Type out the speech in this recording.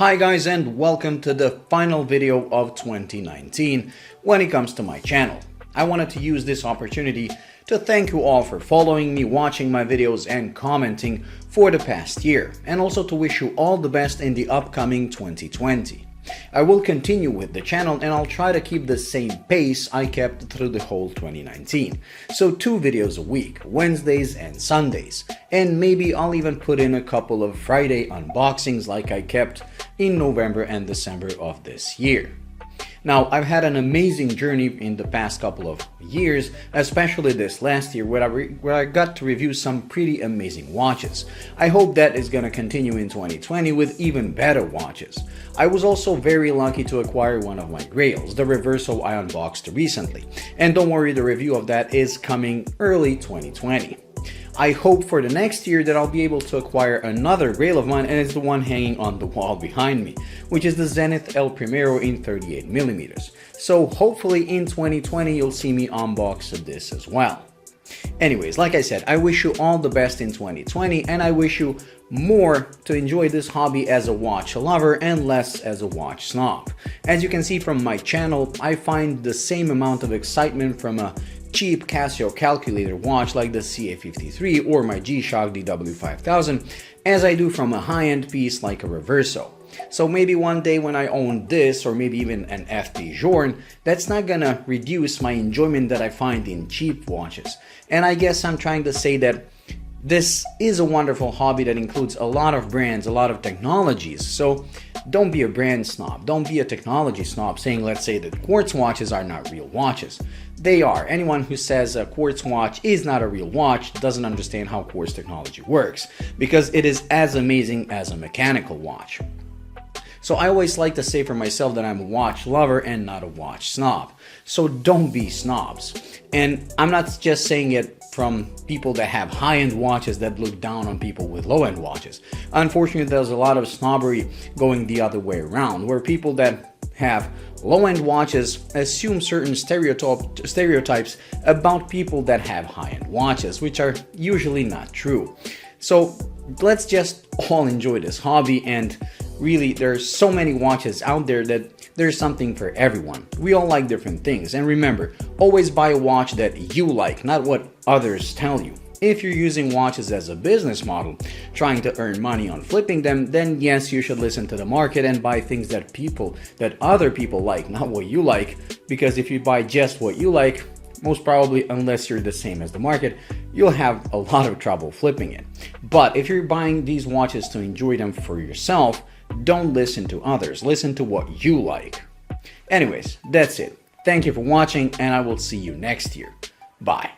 Hi guys, and welcome to the final video of 2019 when it comes to my channel. I wanted to use this opportunity to thank you all for following me, watching my videos and commenting for the past year, and also to wish you all the best in the upcoming 2020. I will continue with the channel and I'll try to keep the same pace I kept through the whole 2019. So 2 videos a week, Wednesdays and Sundays, and maybe I'll even put in a couple of Friday unboxings like I kept in November and December of this year. Now, I've had an amazing journey in the past couple of years, especially this last year where I got to review some pretty amazing watches. I hope that is going to continue in 2020 with even better watches. I was also very lucky to acquire one of my grails, the Reverso I unboxed recently. And don't worry, the review of that is coming early 2020. I hope for the next year that I'll be able to acquire another grail of mine, and it's the one hanging on the wall behind me, which is the Zenith El Primero in 38mm. So hopefully in 2020 you'll see me unbox this as well. Anyways, like I said, I wish you all the best in 2020, and I wish you more to enjoy this hobby as a watch lover and less as a watch snob. As you can see from my channel, I find the same amount of excitement from a cheap Casio calculator watch like the CA53 or my G-Shock DW5000 as I do from a high-end piece like a Reverso. So maybe one day when I own this, or maybe even an FP Journe, that's not gonna reduce my enjoyment that I find in cheap watches. And I guess I'm trying to say that this is a wonderful hobby that includes a lot of brands, a lot of technologies. So don't be a brand snob, don't be a technology snob saying, let's say, that quartz watches are not real watches. They are. Anyone who says a quartz watch is not a real watch doesn't understand how quartz technology works, because it is as amazing as a mechanical watch. So I always like to say for myself that I'm a watch lover and not a watch snob. So don't be snobs. And I'm not just saying it from people that have high-end watches that look down on people with low-end watches. Unfortunately, there's a lot of snobbery going the other way around, where people that have low-end watches assume certain stereotypes about people that have high-end watches, which are usually not true. So let's just all enjoy this hobby, and really there's so many watches out there that there's something for everyone. We all like different things, and remember, always buy a watch that you like, not what others tell you. If you're using watches as a business model, trying to earn money on flipping them, then yes, you should listen to the market and buy things that other people like, not what you like, because if you buy just what you like, most probably, unless you're the same as the market, you'll have a lot of trouble flipping it. But if you're buying these watches to enjoy them for yourself, don't listen to others, listen to what you like. Anyways, that's it. Thank you for watching, and I will see you next year. Bye.